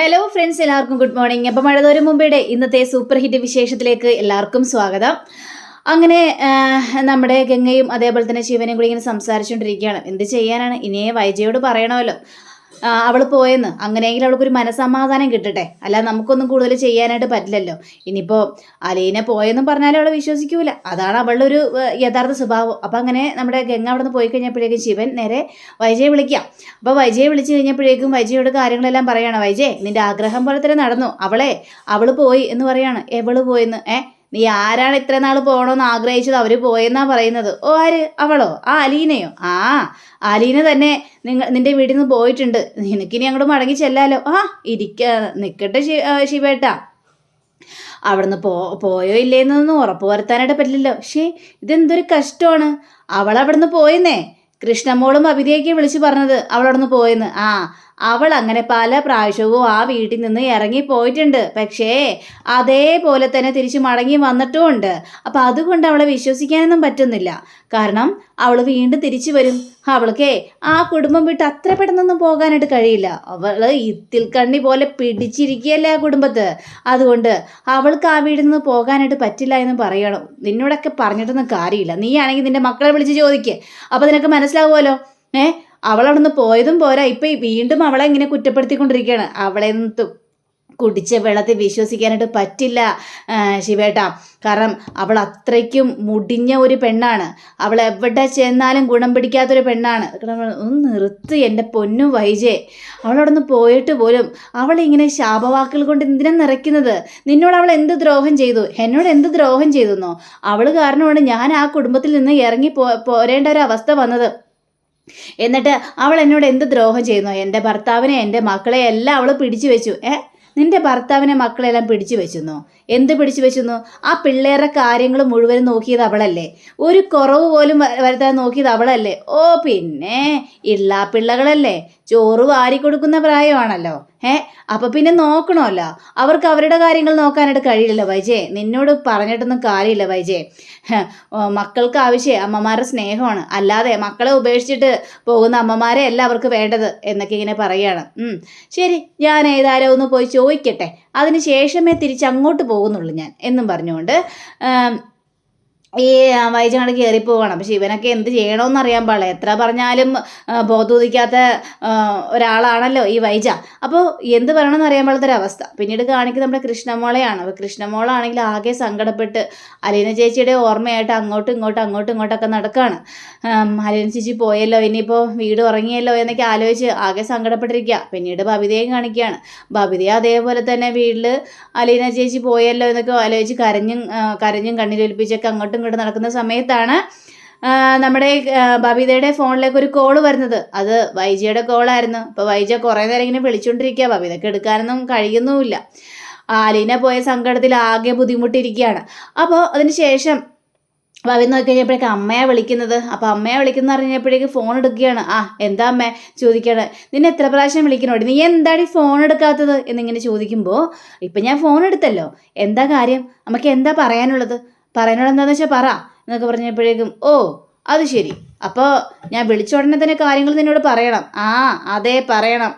Hello friends, എല്ലാവർക്കും good morning. അപ്പം മഴതോരും മുമ്പേടെ ഇന്നത്തെ സൂപ്പർ ഹിറ്റ് വിശേഷത്തിലേക്ക് എല്ലാവർക്കും സ്വാഗതം. അങ്ങനെ നമ്മുടെ ഗംഗയും അതേപോലെ തന്നെ ശിവനും കൂടി ഇങ്ങനെ സംസാരിച്ചുകൊണ്ടിരിക്കുകയാണ്. എന്ത് ചെയ്യാനാണ്, ഇനിയെ വൈജയോട് പറയണമല്ലോ അവൾ പോയെന്ന്. അങ്ങനെയെങ്കിൽ അവൾക്കൊരു മനസ്സമാധാനം കിട്ടട്ടെ. അല്ല നമുക്കൊന്നും കൂടുതൽ ചെയ്യാനായിട്ട് പറ്റില്ലല്ലോ. ഇനിയിപ്പോൾ അലീനെ പോയെന്നും പറഞ്ഞാലും അവൾ വിശ്വസിക്കൂല. അതാണ് അവളുടെ ഒരു യഥാർത്ഥ സ്വഭാവം. അപ്പം അങ്ങനെ നമ്മുടെ ഗംഗ അവിടെ നിന്ന് പോയി കഴിഞ്ഞപ്പോഴേക്കും ശിവൻ നേരെ വൈജയെ വിളിക്കാം. അപ്പോൾ വൈജയെ വിളിച്ചു കഴിഞ്ഞപ്പോഴേക്കും വൈജയോട് കാര്യങ്ങളെല്ലാം പറയണം. വൈജയെ, നിന്റെ ആഗ്രഹം പോലെ തന്നെ നടന്നു. അവൾ പോയി എന്ന് പറയാണ്. എവള് പോയെന്ന്? നീ ആരാണ് ഇത്ര നാൾ പോകണമെന്ന് ആഗ്രഹിച്ചത്? അവർ പോയെന്നാ പറയുന്നത്. ഓ, ആര്? അവളോ? ആ അലീനയോ? അലീന തന്നെ നിന്റെ വീട്ടിൽ നിന്ന് പോയിട്ടുണ്ട്. നിനക്കിനി അങ്ങോട്ട് മടങ്ങി ചെല്ലാലോ. നിൽക്കട്ടെ ശിവേട്ടാ, അവിടുന്ന് പോയോ ഇല്ലേന്നൊന്നും ഉറപ്പ് വരുത്താനായിട്ട് പറ്റില്ലല്ലോ. ഇതെന്തൊരു കഷ്ടമാണ്. അവൾ അവിടുന്ന് പോയെന്നേ കൃഷ്ണമോളും അഭിതയൊക്കെ വിളിച്ചു പറഞ്ഞത് അവളവിടുന്ന് പോയെന്ന്. അവൾ അങ്ങനെ പല പ്രാവശ്യവും ആ വീട്ടിൽ നിന്ന് ഇറങ്ങിപ്പോയിട്ടുണ്ട്. പക്ഷേ അതേപോലെ തന്നെ തിരിച്ചു മടങ്ങി വന്നിട്ടുമുണ്ട്. അപ്പം അതുകൊണ്ട് അവളെ വിശ്വസിക്കാനൊന്നും പറ്റുന്നില്ല. കാരണം അവൾ വീണ്ടും തിരിച്ചു വരും. അവൾക്കേ ആ കുടുംബം വിട്ട് അത്ര പെട്ടെന്നൊന്നും പോകാനായിട്ട് കഴിയില്ല. അവൾ ഇത്തിൽ കണ്ണി പോലെ പിടിച്ചിരിക്കുകയല്ലേ ആ കുടുംബത്ത്. അതുകൊണ്ട് അവൾക്ക് ആ വീട്ടിൽ നിന്ന് പോകാനായിട്ട് പറ്റില്ല എന്ന് പറയണം. നിന്നോടൊക്കെ പറഞ്ഞിട്ടൊന്നും കാര്യമില്ല. നീ ആണെങ്കിൽ നിന്റെ മക്കളെ വിളിച്ച് ചോദിക്ക്. അപ്പം നിനക്ക് മനസ്സിലാവുമല്ലോ. അവളവിടെ നിന്ന് പോയതും പോരാ, ഇപ്പം വീണ്ടും അവളെ ഇങ്ങനെ കുറ്റപ്പെടുത്തിക്കൊണ്ടിരിക്കുകയാണ്. അവളെ കുടിച്ച വെള്ളത്തിൽ വിശ്വസിക്കാനായിട്ട് പറ്റില്ല ശിവേട്ട. കാരണം അവൾ അത്രയ്ക്കും മുടിഞ്ഞ ഒരു പെണ്ണാണ്. അവൾ എവിടെ ചെന്നാലും ഗുണം പിടിക്കാത്തൊരു പെണ്ണാണ്. ഒന്ന് നിർത്ത് എൻ്റെ പൊന്നു വൈജേ. അവളവിടെ നിന്ന് പോയിട്ട് പോലും അവളിങ്ങനെ ശാപവാക്കുകൾ കൊണ്ട് എന്തിനാ നിറയ്ക്കുന്നത്? നിന്നോട് അവൾ എന്ത് ദ്രോഹം ചെയ്തു? എന്നോട് എന്ത് ദ്രോഹം ചെയ്തെന്നോ? അവൾ കാരണമാണ് ഞാൻ ആ കുടുംബത്തിൽ നിന്ന് ഇറങ്ങി പോരേണ്ട ഒരു അവസ്ഥ വന്നത്. എന്നിട്ട് അവൾ എന്നോട് എന്ത് ദ്രോഹം ചെയ്യുന്നു? എൻ്റെ ഭർത്താവിനെ, എൻ്റെ മക്കളെ എല്ലാം അവൾ പിടിച്ചു വെച്ചു. നിന്റെ ഭർത്താവിനെ മക്കളെല്ലാം പിടിച്ചു വെച്ചെന്നോ? എന്ത് പിടിച്ചു വെച്ചെന്നു? ആ പിള്ളേരുടെ കാര്യങ്ങൾ മുഴുവനും നോക്കിയത് അവളല്ലേ? ഒരു കുറവ് പോലും വരുത്താൻ നോക്കിയത് അവളല്ലേ? ഓ പിന്നെ ഇല്ലാ പിള്ളകളല്ലേ, ചോറ് വാരി കൊടുക്കുന്ന പ്രായമാണല്ലോ. അപ്പം പിന്നെ നോക്കണമല്ലോ. അവർക്ക് അവരുടെ കാര്യങ്ങൾ നോക്കാനായിട്ട് കഴിയില്ലല്ലോ വൈജേ. നിന്നോട് പറഞ്ഞിട്ടൊന്നും കാര്യമില്ല വൈജേ. മക്കൾക്ക് ആവശ്യം അമ്മമാരുടെ സ്നേഹമാണ്. അല്ലാതെ മക്കളെ ഉപേക്ഷിച്ചിട്ട് പോകുന്ന അമ്മമാരെ അല്ല അവർക്ക് വേണ്ടത് എന്നൊക്കെ ഇങ്ങനെ പറയുകയാണ്. ശരി, ഞാൻ ഏതായാലും ഒന്ന് പോയി ചോദിക്കട്ടെ, അതിന് ശേഷമേ തിരിച്ചങ്ങോട്ട് പോകുന്നുള്ളൂ ഞാൻ എന്നും പറഞ്ഞുകൊണ്ട് ഈ വൈജങ്ങോട് കയറിപ്പോവാണ്. അപ്പം ശിവനൊക്കെ എന്ത് ചെയ്യണമെന്ന് അറിയാൻ പാടില്ല. എത്ര പറഞ്ഞാലും ബോധോദിക്കാത്ത ഒരാളാണല്ലോ ഈ വൈജ. അപ്പോൾ എന്ത് പറയണമെന്ന് അറിയാൻ പാടാത്തൊരവസ്ഥ. പിന്നീട് കാണിക്കുന്നത് നമ്മുടെ കൃഷ്ണമോളെയാണ്. അപ്പോൾ കൃഷ്ണമോളാണെങ്കിൽ ആകെ സങ്കടപ്പെട്ട് അലീന ചേച്ചിയുടെ ഓർമ്മയായിട്ട് അങ്ങോട്ടും ഇങ്ങോട്ടൊക്കെ നടക്കുകയാണ്. അലീന ചേച്ചി പോയല്ലോ, ഇനിയിപ്പോൾ വീട് ഉറങ്ങിയല്ലോ എന്നൊക്കെ ആലോചിച്ച് ആകെ സങ്കടപ്പെട്ടിരിക്കുക. പിന്നീട് ബബിതയും കാണിക്കുകയാണ്. ബബിതയെ അതേപോലെ തന്നെ വീട്ടിൽ അലീന ചേച്ചി പോയല്ലോ എന്നൊക്കെ ആലോചിച്ച് കരഞ്ഞും കണ്ണീരൊലിപ്പിച്ചൊക്കെ അങ്ങോട്ടും ഇങ്ങോട്ട് നടക്കുന്ന സമയത്താണ് നമ്മുടെ ബബിതയുടെ ഫോണിലേക്ക് ഒരു കോള് വരുന്നത്. അത് വൈജയുടെ കോളായിരുന്നു. അപ്പോൾ വൈജ കുറേ നേരം ഇങ്ങനെ വിളിച്ചുകൊണ്ടിരിക്കുക. ബബിതയ്ക്ക് എടുക്കാനൊന്നും കഴിയുന്നുമില്ല. അലീന പോയ സങ്കടത്തിൽ ആകെ ബുദ്ധിമുട്ടിയിരിക്കുകയാണ്. അപ്പോൾ അതിന് ശേഷം ബബി നോക്കി കഴിഞ്ഞപ്പോഴേക്കും അമ്മയെ വിളിക്കുന്നത്. അപ്പോൾ അമ്മയെ വിളിക്കുന്ന അറിഞ്ഞപ്പോഴേക്കും ഫോൺ എടുക്കുകയാണ്. എന്താ അമ്മേ ചോദിക്കുകയാണ്. നിന്നെ എത്ര പ്രാവശ്യം വിളിക്കണോടി, നീ എന്താടി ഫോൺ എടുക്കാത്തത് എന്നിങ്ങനെ ചോദിക്കുമ്പോൾ ഇപ്പം ഞാൻ ഫോൺ എടുത്തല്ലോ, എന്താ കാര്യം, നമുക്ക് എന്താ പറയാനുള്ളത് എന്താണെന്ന് വെച്ചാൽ പറ എന്നൊക്കെ പറഞ്ഞപ്പോഴേക്കും ഓ അത് ശരി, അപ്പോൾ ഞാൻ വിളിച്ച ഉടനെ തന്നെ കാര്യങ്ങൾ നിന്നോട് പറയണം. അതെ പറയണം.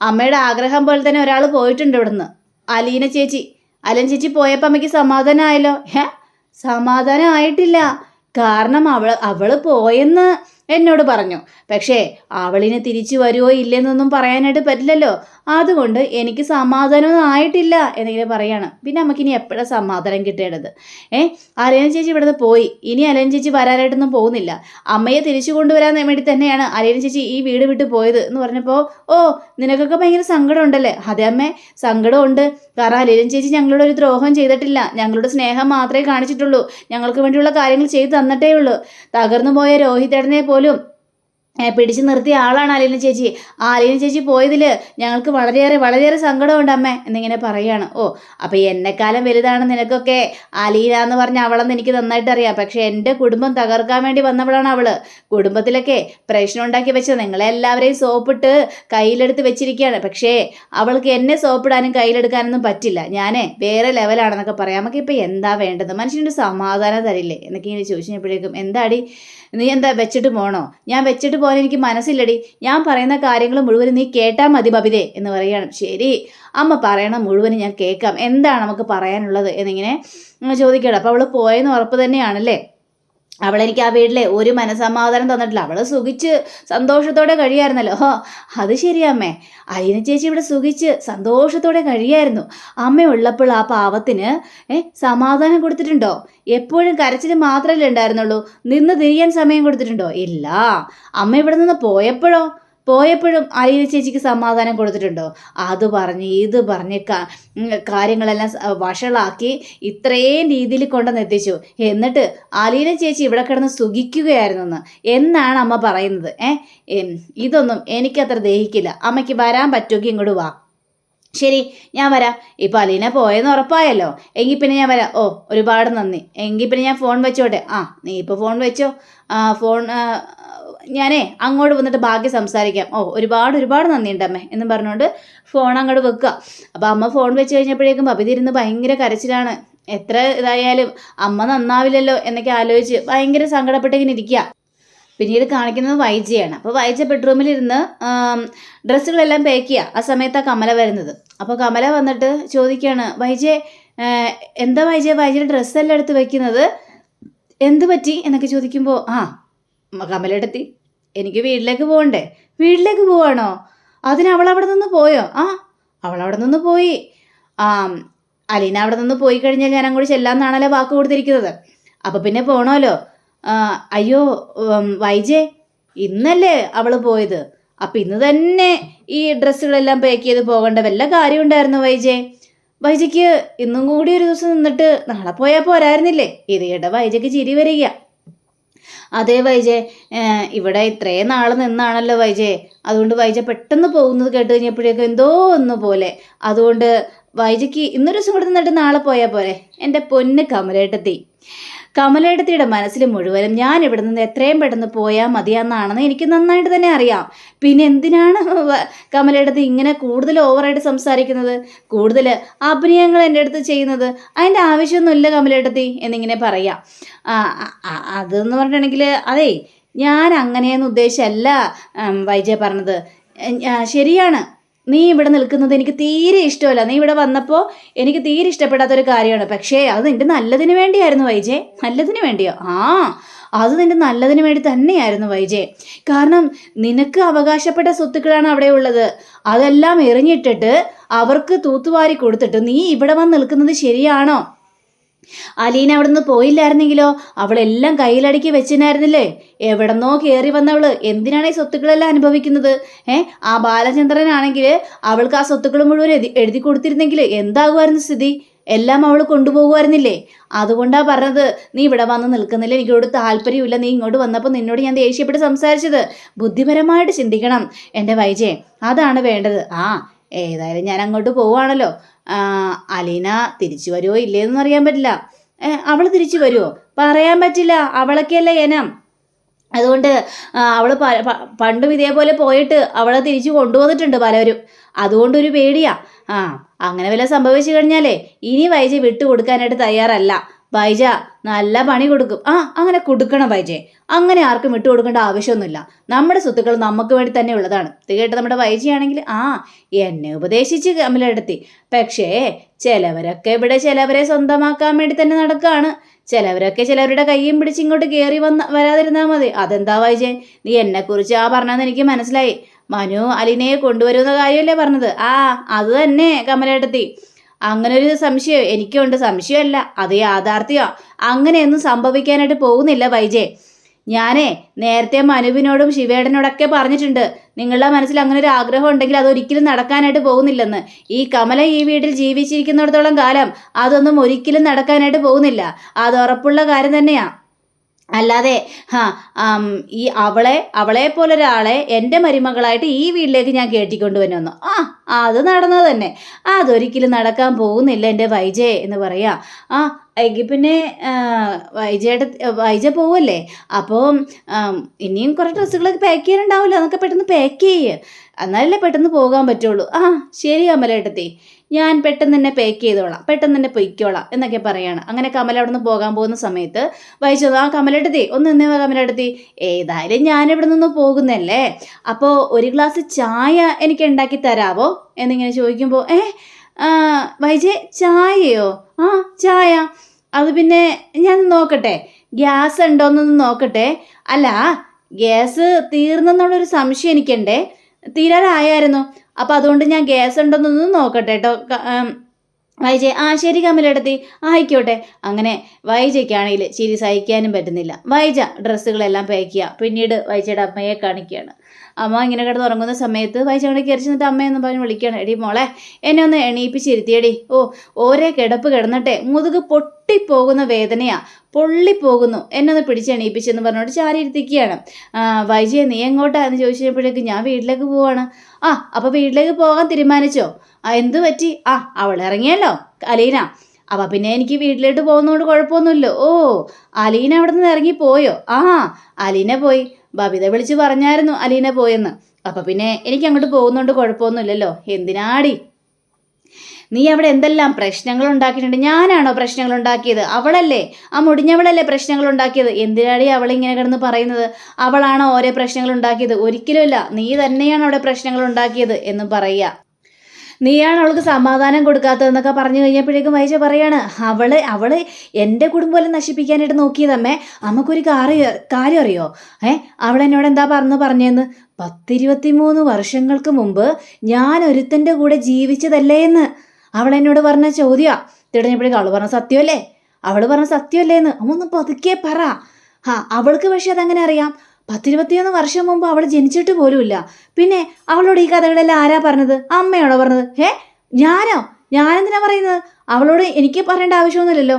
അമ്മയുടെ ആഗ്രഹം പോലെ തന്നെ ഒരാൾ പോയിട്ടുണ്ട് ഇവിടുന്ന്, അലീന ചേച്ചി പോയപ്പോൾ അമ്മയ്ക്ക് സമാധാനമായല്ലോ. സമാധാനം ആയിട്ടില്ല. കാരണം അവള് പോയെന്ന് എന്നോട് പറഞ്ഞു. പക്ഷേ അവളിന് തിരിച്ചു വരുമോ ഇല്ലെന്നൊന്നും പറയാനായിട്ട് പറ്റില്ലല്ലോ. അതുകൊണ്ട് എനിക്ക് സമാധാനമൊന്നും ആയിട്ടില്ല എന്നിങ്ങനെ പറയാണ്. പിന്നെ നമുക്കിനി എപ്പോഴാണ് സമാധാനം കിട്ടേണ്ടത്? അലീന ചേച്ചി ഇവിടുന്ന് പോയി, ഇനി അലീന ചേച്ചി വരാനായിട്ടൊന്നും പോകുന്നില്ല. അമ്മയെ തിരിച്ചു കൊണ്ടുവരാൻ വേണ്ടി തന്നെയാണ് അലീന ചേച്ചി ഈ വീട് വിട്ട് പോയത് എന്ന് പറഞ്ഞപ്പോൾ ഓ നിനക്കൊക്കെ ഭയങ്കര സങ്കടം ഉണ്ടല്ലേ? അതെ അമ്മേ, സങ്കടമുണ്ട്. കാരണം അലീന ചേച്ചി ഞങ്ങളോട് ഒരു ദ്രോഹം ചെയ്തിട്ടില്ല. ഞങ്ങളുടെ സ്നേഹം മാത്രമേ കാണിച്ചിട്ടുള്ളൂ. ഞങ്ങൾക്ക് വേണ്ടിയുള്ള കാര്യങ്ങൾ ചെയ്തു തന്നിട്ടേ ഉള്ളൂ. തകർന്നു പോയ രോഹിതേട്ടനെ പോലും പിടിച്ചു നിർത്തിയ ആളാണ് അലീന ചേച്ചി. അലീന ചേച്ചി പോയതിൽ ഞങ്ങൾക്ക് വളരെയേറെ സങ്കടമുണ്ട് അമ്മേ എന്നിങ്ങനെ പറയുകയാണ്. അപ്പോൾ എന്നെക്കാലം വലുതാണ് നിനക്കൊക്കെ അലീന എന്ന് പറഞ്ഞ അവളെന്ന് എനിക്ക് നന്നായിട്ട് അറിയാം. പക്ഷേ എൻ്റെ കുടുംബം തകർക്കാൻ വേണ്ടി വന്നവളാണ് അവൾ. കുടുംബത്തിലൊക്കെ പ്രശ്നം ഉണ്ടാക്കി വെച്ചത് നിങ്ങളെല്ലാവരെയും സോപ്പിട്ട് കയ്യിലെടുത്ത് വെച്ചിരിക്കുകയാണ്. പക്ഷേ അവൾക്ക് എന്നെ സോപ്പിടാനും കയ്യിലെടുക്കാനൊന്നും പറ്റില്ല. ഞാൻ വേറെ ലെവലാണെന്നൊക്കെ പറയാം. നമുക്കിപ്പോൾ എന്താ വേണ്ടത്? മനുഷ്യനൊരു സമാധാനം തരില്ലേ എന്നൊക്കെ ഇങ്ങനെ ചോദിച്ചപ്പോഴേക്കും എന്താടി നീ എന്താ വെച്ചിട്ട് പോകണോ? ഞാൻ വെച്ചിട്ട് പോകാൻ എനിക്ക് മനസ്സില്ലടി. ഞാൻ പറയുന്ന കാര്യങ്ങൾ മുഴുവനും നീ കേട്ടാൽ മതി ബബിതേ എന്ന് പറയുകയാണ്. ശരി, അമ്മ പറയണം മുഴുവനും ഞാൻ കേൾക്കാം, എന്താണ് നമുക്ക് പറയാനുള്ളത് എന്നിങ്ങനെ ചോദിക്കണം. അപ്പോൾ അവൾ പോയെന്ന് ഉറപ്പ് തന്നെയാണല്ലേ? അവളെനിക്ക് ആ വീട്ടിലെ ഒരു മനസമാധാനം തന്നിട്ടില്ല. അവൾ സുഖിച്ച് സന്തോഷത്തോടെ കഴിയായിരുന്നല്ലോ. അത് ശരിയമ്മേ, അലീന ചേച്ചി ഇവിടെ സുഖിച്ച് സന്തോഷത്തോടെ കഴിയായിരുന്നു. അമ്മ ഉള്ളപ്പോൾ ആ പാവത്തിന് സമാധാനം കൊടുത്തിട്ടുണ്ടോ? എപ്പോഴും കരച്ചിൽ മാത്രമല്ലേ ഉണ്ടായിരുന്നുള്ളൂ, നിന്ന് തിരിയാൻ സമയം കൊടുത്തിട്ടുണ്ടോ? ഇല്ല. അമ്മ ഇവിടെ നിന്ന് പോയപ്പോഴും അലീന ചേച്ചിക്ക് സമാധാനം കൊടുത്തിട്ടുണ്ടോ? അത് പറഞ്ഞ് ഇത് പറഞ്ഞ് കാര്യങ്ങളെല്ലാം വഷളാക്കി ഇത്രയും രീതിയിൽ കൊണ്ടുവന്നെത്തിച്ചു. എന്നിട്ട് അലീന ചേച്ചി ഇവിടെ കിടന്ന് സുഖിക്കുകയായിരുന്നു എന്നാണ് അമ്മ പറയുന്നത്. ഇതൊന്നും എനിക്കത്ര ദഹിക്കില്ല. അമ്മയ്ക്ക് വരാൻ പറ്റുമെങ്കിൽ ഇങ്ങോട്ട് വാ. ശരി, ഞാൻ വരാം. ഇപ്പം അലീന പോയെന്ന് ഉറപ്പായല്ലോ, എങ്കിൽ പിന്നെ ഞാൻ വരാം. ഓ, ഒരുപാട് നന്ദി. എങ്കിൽ പിന്നെ ഞാൻ ഫോൺ വെച്ചോട്ടെ. നീ ഇപ്പോൾ ഫോൺ വെച്ചോ. ഫോൺ ഞാനേ അങ്ങോട്ട് വന്നിട്ട് ബാക്കി സംസാരിക്കാം. ഓ, ഒരുപാട് നന്ദിയുണ്ട് അമ്മേ എന്നും പറഞ്ഞുകൊണ്ട് ഫോൺ അങ്ങോട്ട് വെക്കുക. അപ്പോൾ അമ്മ ഫോൺ വെച്ച് കഴിഞ്ഞപ്പോഴേക്കും ബബിതിരുന്ന് ഭയങ്കര കരച്ചിലാണ്. എത്ര ഇതായാലും അമ്മ നന്നാവില്ലല്ലോ എന്നൊക്കെ ആലോചിച്ച് ഭയങ്കര സങ്കടപ്പെട്ടിങ്ങനെ ഇരിക്കുക. പിന്നീട് കാണിക്കുന്നത് വൈജയാണ്. അപ്പോൾ വൈജ ബെഡ്റൂമിലിരുന്ന് ഡ്രസ്സുകളെല്ലാം പാക്ക് ചെയ്യുക. ആ സമയത്താണ് കമല വരുന്നത്. അപ്പോൾ കമല വന്നിട്ട് ചോദിക്കുകയാണ്, വൈജയെ എന്താ വൈജയുടെ ഡ്രസ്സെല്ലാം എടുത്ത് വയ്ക്കുന്നത്, എന്ത് പറ്റി എന്നൊക്കെ ചോദിക്കുമ്പോൾ കമലെടുത്തി, എനിക്ക് വീട്ടിലേക്ക് പോകണ്ടേ? വീട്ടിലേക്ക് പോവാണോ? അതിന് അവളവിടെ നിന്ന് പോയോ? അവളവിടെ നിന്ന് പോയി. അലീന അവിടെ നിന്ന് പോയി കഴിഞ്ഞാൽ ഞാൻ അങ്ങോട്ട് ചെല്ലാമെന്നാണല്ലോ വാക്ക് കൊടുത്തിരിക്കുന്നത്. അപ്പോൾ പിന്നെ പോകണമല്ലോ. അയ്യോ വൈജെ, ഇന്നല്ലേ അവൾ പോയത്. അപ്പം ഇന്ന് തന്നെ ഈ ഡ്രസ്സുകളെല്ലാം പാക്ക് ചെയ്ത് പോകേണ്ട വല്ല കാര്യം ഉണ്ടായിരുന്നു വൈജയ്ക്ക് ഇന്നും കൂടി ഒരു ദിവസം നിന്നിട്ട് നാളെ പോയാൽ പോരായിരുന്നില്ലേ? ഇത് കേട്ട വൈജയ്ക്ക് ചിരി വരിക. അതേ വൈജെ, ഇവിടെ ഇത്രയും നാൾ നിന്നാണല്ലോ വൈജെ, അതുകൊണ്ട് വൈജ പെട്ടെന്ന് പോകുന്നത് കേട്ട് കഴിഞ്ഞപ്പോഴേക്കും എന്തോ ഒന്ന് പോലെ. അതുകൊണ്ട് വൈജയ്ക്ക് ഇന്നൊരു ദിവസം കൂടെ നിന്നിട്ട് നാളെ പോയാൽ പോരെ? എൻ്റെ പൊന്ന് കമലേട്ടത്തിയുടെ മനസ്സിൽ മുഴുവനും ഞാൻ ഇവിടെ നിന്ന് എത്രയും പെട്ടെന്ന് പോയാൽ മതിയാണെന്നാണെന്ന് എനിക്ക് നന്നായിട്ട് തന്നെ അറിയാം. പിന്നെ എന്തിനാണ് കമലേട്ടത്തി ഇങ്ങനെ കൂടുതൽ ഓവറായിട്ട് സംസാരിക്കുന്നത്, കൂടുതൽ അഭിനയങ്ങൾ എൻ്റെ അടുത്ത് ചെയ്യുന്നത്? അതിൻ്റെ ആവശ്യമൊന്നുമില്ല കമലേട്ടത്തി എന്നിങ്ങനെ പറയാം. അതെന്ന് പറഞ്ഞിട്ടുണ്ടെങ്കിൽ അതേ, ഞാൻ അങ്ങനെയൊന്നും ഉദ്ദേശിച്ചല്ല വൈജ പറഞ്ഞത്. ശരിയാണ്, നീ ഇവിടെ നിൽക്കുന്നത് എനിക്ക് തീരെ ഇഷ്ടമല്ല. നീ ഇവിടെ വന്നപ്പോൾ എനിക്ക് തീരെ ഇഷ്ടപ്പെടാത്തൊരു കാര്യമാണ്. പക്ഷേ അത് നിൻ്റെ നല്ലതിന് വേണ്ടിയായിരുന്നു വൈജെ. നല്ലതിന് വേണ്ടിയോ? അത് നിൻ്റെ നല്ലതിന് വേണ്ടി തന്നെയായിരുന്നു വൈജെ. കാരണം നിനക്ക് അവകാശപ്പെട്ട സ്വത്തുക്കളാണ് അവിടെ ഉള്ളത്. അതെല്ലാം എറിഞ്ഞിട്ടിട്ട് അവർക്ക് തൂത്തുവാരി കൊടുത്തിട്ട് നീ ഇവിടെ വന്ന് നിൽക്കുന്നത് ശരിയാണോ? അലീന അവിടെ നിന്ന് പോയില്ലായിരുന്നെങ്കിലോ അവളെല്ലാം കയ്യിലടക്കി വെച്ചിനായിരുന്നില്ലേ? എവിടെന്നോ കയറി വന്നവള് എന്തിനാണ് ഈ സ്വത്തുക്കളെല്ലാം അനുഭവിക്കുന്നത്? ആ ബാലചന്ദ്രനാണെങ്കിൽ അവൾക്ക് ആ സ്വത്തുക്കൾ മുഴുവൻ എഴുതി കൊടുത്തിരുന്നെങ്കിൽ എന്താകുമായിരുന്നു സ്ഥിതി? എല്ലാം അവൾ കൊണ്ടുപോകുമായിരുന്നില്ലേ? അതുകൊണ്ടാണ് പറഞ്ഞത് നീ ഇവിടെ വന്ന് നിൽക്കുന്നില്ല, എനിക്കോട് താല്പര്യമില്ല, നീ ഇങ്ങോട്ട് വന്നപ്പോൾ നിന്നോട് ഞാൻ ദേഷ്യപ്പെട്ട് സംസാരിച്ചത്. ബുദ്ധിപരമായിട്ട് ചിന്തിക്കണം എൻ്റെ വൈജെ, അതാണ് വേണ്ടത്. ഏതായാലും ഞാൻ അങ്ങോട്ട് പോവുകയാണല്ലോ. അലീന തിരിച്ചു വരുമോ ഇല്ലേന്നൊന്നും അറിയാൻ പറ്റില്ല. അവൾ തിരിച്ചു വരുമോ? പറയാൻ പറ്റില്ല. അവളൊക്കെയല്ലേ ഇനം. അതുകൊണ്ട് അവൾ പണ്ടും ഇതേപോലെ പോയിട്ട് അവളെ തിരിച്ചു കൊണ്ടുവന്നിട്ടുണ്ട് പലരും. അതുകൊണ്ടൊരു പേടിയാ. അങ്ങനെ വല്ല സംഭവിച്ചു കഴിഞ്ഞാലേ ഇനി വൈജ വിട്ടു കൊടുക്കാനായിട്ട് തയ്യാറല്ല. വൈജ നല്ല പണി കൊടുക്കും. അങ്ങനെ കൊടുക്കണം വൈജെ. അങ്ങനെ ആർക്കും വിട്ടു കൊടുക്കേണ്ട ആവശ്യമൊന്നുമില്ല. നമ്മുടെ സ്വത്തുക്കൾ നമുക്ക് വേണ്ടി തന്നെ ഉള്ളതാണ്. ഇത് കേട്ട് നമ്മുടെ വൈജയാണെങ്കിൽ എന്നെ ഉപദേശിച്ച് കമലെടുത്തി. പക്ഷേ ചിലവരൊക്കെ ഇവിടെ ചിലവരെ സ്വന്തമാക്കാൻ വേണ്ടി തന്നെ നടക്കുകയാണ്. ചിലവരൊക്കെ ചിലവരുടെ കയ്യും പിടിച്ച് ഇങ്ങോട്ട് കയറി വരാതിരുന്നാൽ മതി. അതെന്താ വൈജെ, നീ എന്നെക്കുറിച്ച് പറഞ്ഞതെന്ന് എനിക്ക് മനസ്സിലായി. മനു അലീനയെ കൊണ്ടുവരുന്ന കാര്യമല്ലേ പറഞ്ഞത്? അത് തന്നെ കമലേട്ടത്തി. അങ്ങനെ ഒരു സംശയം എനിക്കുണ്ട്. സംശയമല്ല, അത് യാഥാർത്ഥ്യമാണ്. അങ്ങനെയൊന്നും സംഭവിക്കാനായിട്ട് പോകുന്നില്ല വൈജെ. ഞാനേ നേരത്തെ മനുവിനോടും ശിവേടനോടൊക്കെ പറഞ്ഞിട്ടുണ്ട്, നിങ്ങളുടെ മനസ്സിൽ അങ്ങനെ ഒരു ആഗ്രഹം ഉണ്ടെങ്കിൽ അതൊരിക്കലും നടക്കാനായിട്ട് പോകുന്നില്ലെന്ന്. ഈ കമല ഈ വീട്ടിൽ ജീവിച്ചിരിക്കുന്നിടത്തോളം കാലം അതൊന്നും ഒരിക്കലും നടക്കാനായിട്ട് പോകുന്നില്ല. അത് ഉറപ്പുള്ള കാര്യം തന്നെയാണ്. അല്ലാതെ ഈ അവളെ പോലൊരാളെ എൻ്റെ മരുമകളായിട്ട് ഈ വീട്ടിലേക്ക് ഞാൻ കയറ്റിക്കൊണ്ടുവന്നു. അത് നടന്നത് തന്നെ. അതൊരിക്കലും നടക്കാൻ പോകുന്നില്ല എൻ്റെ വൈജയെ എന്ന് പറയാ. എങ്കിൽ പിന്നെ വൈജ പോവല്ലേ, അപ്പോൾ ഇനിയും കുറേ ഡ്രസ്സുകളൊക്കെ പാക്ക് ചെയ്യാനുണ്ടാവില്ല, അതൊക്കെ പെട്ടെന്ന് പാക്ക് ചെയ്യുക, എന്നാലല്ലേ പെട്ടെന്ന് പോകാൻ പറ്റുള്ളൂ. ആ ശരി കമലേട്ടത്തി, ഞാൻ പെട്ടെന്ന് തന്നെ പാക്ക് ചെയ്തോളാം, പെട്ടെന്ന് തന്നെ പൊയ്ക്കോളാം എന്നൊക്കെ പറയാണ്. അങ്ങനെ കമല അവിടെ നിന്ന് പോകാൻ പോകുന്ന സമയത്ത് വൈജു, ആ കമലേട്ടത്തി ഒന്ന് നിന്നേ കമലേട്ടത്തി, ഏതായാലും ഞാനിവിടെ നിന്ന് പോകുന്നല്ലേ, അപ്പോൾ ഒരു ഗ്ലാസ് ചായ എനിക്ക് ഉണ്ടാക്കി തരാവോ എന്നിങ്ങനെ ചോദിക്കുമ്പോൾ വൈജെ ചായയോ? ആ ചായ, അത് പിന്നെ ഞാൻ നോക്കട്ടെ, ഗ്യാസ് ഉണ്ടോയെന്നൊന്ന് നോക്കട്ടെ. അല്ല, ഗ്യാസ് തീർന്നെന്നുള്ളൊരു സംശയം എനിക്കുണ്ടേ, തീരാറായായിരുന്നു, അപ്പോൾ അതുകൊണ്ട് ഞാൻ ഗ്യാസ് ഉണ്ടോയെന്നൊന്ന് നോക്കട്ടെ കേട്ടോ വൈജ. ആ ശരി കമലേട്ടത്തി, ആയിക്കോട്ടെ. അങ്ങനെ വൈജയ്ക്കാണെങ്കിൽ ചിരി സഹിക്കാനും പറ്റുന്നില്ല. വൈജ ഡ്രസ്സുകളെല്ലാം പാക്ക് ചെയ്യുക, പിന്നീട് വൈജയുടെ അമ്മയെ കാണിക്കുകയാണ്. അമ്മ ഇങ്ങനെ കിടന്ന് ഉറങ്ങുന്ന സമയത്ത് വൈജ അങ്ങോട്ട് കയറി ചെന്നിട്ട് അമ്മയെന്ന് പറഞ്ഞ് വിളിക്കുകയാണ്. എടി മോളെ, എന്നെ ഒന്ന് എണീപ്പിച്ചിരുത്തിയടി. ഓരേ കിടപ്പ് കിടന്നിട്ടെ മുതുക് പൊട്ടിപ്പോകുന്ന വേദനയാ, പൊള്ളിപ്പോകുന്നു, എന്നെ ഒന്ന് പിടിച്ചെണീപ്പിച്ചെന്ന് പറഞ്ഞുകൊണ്ട് ചാരി ഇരുത്തിക്കുകയാണ്. വൈജയെ നീ എങ്ങോട്ടാ എന്ന് ചോദിച്ചപ്പോഴേക്ക് ഞാൻ വീട്ടിലേക്ക് പോവാണ്. അപ്പോൾ വീട്ടിലേക്ക് പോകാൻ തീരുമാനിച്ചോ? എന്തു പറ്റി? അവൾ ഇറങ്ങിയല്ലോ അലീന, അപ്പം പിന്നെ എനിക്ക് വീട്ടിലോട്ട് പോകുന്നതുകൊണ്ട് കുഴപ്പമൊന്നുമില്ലോ. അലീന അവിടെ നിന്ന് ഇറങ്ങിപ്പോയോ? അലീന പോയി, ബബിത വിളിച്ച് പറഞ്ഞായിരുന്നു അലീന പോയെന്ന്. അപ്പം പിന്നെ എനിക്ക് അങ്ങോട്ട് പോകുന്നതുകൊണ്ട് കുഴപ്പമൊന്നുമില്ലല്ലോ. എന്തിനാടി നീ അവിടെ എന്തെല്ലാം പ്രശ്നങ്ങൾ ഉണ്ടാക്കിയിട്ടുണ്ട്? ഞാനാണോ പ്രശ്നങ്ങൾ ഉണ്ടാക്കിയത്? അവളല്ലേ, ആ മുടിഞ്ഞവളല്ലേ പ്രശ്നങ്ങൾ ഉണ്ടാക്കിയത്? എന്തിനാടി അവളിങ്ങനെ കിടന്ന് പറയുന്നത്? അവളാണോ ഓരോ പ്രശ്നങ്ങൾ ഉണ്ടാക്കിയത്? ഒരിക്കലുമില്ല, നീ തന്നെയാണ് അവിടെ പ്രശ്നങ്ങൾ ഉണ്ടാക്കിയത് എന്നും പറയുക. നീയാണ് അവൾക്ക് സമാധാനം കൊടുക്കാത്തതെന്നൊക്കെ പറഞ്ഞു കഴിഞ്ഞപ്പോഴേക്കും വൈജ പറയാണ്, അവള് എൻ്റെ കുടുംബം നശിപ്പിക്കാനായിട്ട് നോക്കിയതമ്മേ. അമ്മക്കൊരു കാര്യം അറിയോ? അവളെന്നോട് എന്താ പറഞ്ഞെന്ന്? 10-23 വർഷങ്ങൾക്ക് മുമ്പ് ഞാൻ ഒരുത്തൻ്റെ കൂടെ ജീവിച്ചതല്ലേ എന്ന് അവളെന്നോട് പറഞ്ഞ ചോദ്യമാണ്. തിടഞ്ഞപ്പോഴേക്കും അവൾ പറഞ്ഞ സത്യമല്ലേ? അവൾ പറഞ്ഞ സത്യമല്ലേ എന്ന് അമ്മൊന്ന് പതുക്കെ പറ. അവൾക്ക് പക്ഷെ അതങ്ങനെ അറിയാം. 10-21 വർഷം മുമ്പ് അവൾ ജനിച്ചിട്ട് പോലുമില്ല. പിന്നെ അവളോട് ഈ കഥകളെല്ലാം ആരാ പറഞ്ഞത്? അമ്മയാണോ പറഞ്ഞത്? ഞാനെന്തിനാ പറയുന്നത്? അവളോട് എനിക്ക് പറയേണ്ട ആവശ്യമൊന്നുമില്ലല്ലോ.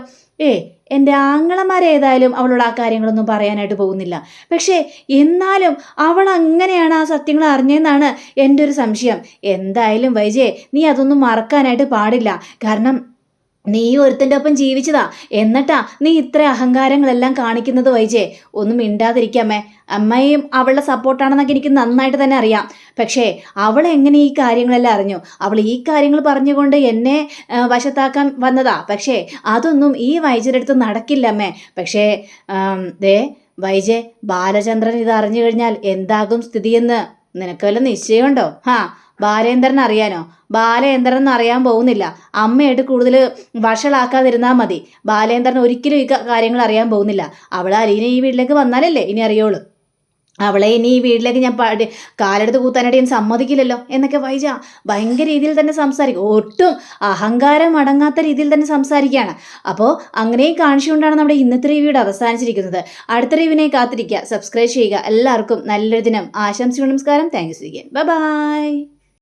എൻ്റെ ആങ്ങളമാരേതായാലും അവളോട് ആ കാര്യങ്ങളൊന്നും പറയാനായിട്ട് പോകുന്നില്ല. പക്ഷേ എന്നാലും അവൾ അങ്ങനെയാണ് ആ സത്യങ്ങൾ അറിഞ്ഞതെന്നാണ് എൻ്റെ ഒരു സംശയം. എന്തായാലും വൈജയെ നീ അതൊന്നും മറക്കാനായിട്ട് പാടില്ല. കാരണം നീ ഒരുത്തൻ്റെ ഒപ്പം ജീവിച്ചതാ, എന്നിട്ടാ നീ ഇത്ര അഹങ്കാരങ്ങളെല്ലാം കാണിക്കുന്നത് വൈജയെ. ഒന്നും മിണ്ടാതിരിക്കാമേ. അമ്മയും അവളുടെ സപ്പോർട്ടാണെന്നൊക്കെ എനിക്ക് നന്നായിട്ട് തന്നെ അറിയാം. പക്ഷേ അവൾ എങ്ങനെ ഈ കാര്യങ്ങളെല്ലാം അറിഞ്ഞു? അവൾ ഈ കാര്യങ്ങൾ പറഞ്ഞുകൊണ്ട് എന്നെ വശത്താക്കാൻ വന്നതാ. പക്ഷേ അതൊന്നും ഈ വൈജയുടെ അടുത്ത് നടക്കില്ല അമ്മേ. പക്ഷേ വൈജെ, ബാലചന്ദ്രൻ ഇത് അറിഞ്ഞു കഴിഞ്ഞാൽ എന്താകും സ്ഥിതിയെന്ന് നിനക്ക് വല്ല നിശ്ചയമുണ്ടോ? ബാലേന്ദ്രൻ അറിയാനോ? ബാലേന്ദ്രൻ ഒന്നും അറിയാൻ പോകുന്നില്ല. അമ്മയായിട്ട് കൂടുതൽ വഷളാക്കാതിരുന്നാൽ മതി. ബാലേന്ദ്രൻ ഒരിക്കലും ഈ കാര്യങ്ങൾ അറിയാൻ പോകുന്നില്ല. അവൾ അലീന ഈ വീട്ടിലേക്ക് വന്നാലല്ലേ ഇനി അറിയുള്ളൂ. അവളെ ഇനി ഈ വീട്ടിലേക്ക് ഞാൻ കാലെടുത്ത് കൂത്താനായിട്ട് ഞാൻ സമ്മതിക്കില്ലല്ലോ എന്നൊക്കെ വൈജ ഭയങ്കര രീതിയിൽ തന്നെ സംസാരിക്കും. ഒട്ടും അഹങ്കാരം അടങ്ങാത്ത രീതിയിൽ തന്നെ സംസാരിക്കുകയാണ്. അപ്പോൾ അങ്ങനെയും കാണിച്ചുകൊണ്ടാണ് നമ്മുടെ ഇന്നത്തെ റിവ്യൂടെ അവസാനിച്ചിരിക്കുന്നത്. അടുത്ത റിവ്യൂവിനെ കാത്തിരിക്കുക, സബ്സ്ക്രൈബ് ചെയ്യുക. എല്ലാവർക്കും നല്ലൊരു ദിനം ആശംസിക്കുന്നു. നമസ്കാരം. Thank you. Bye bye.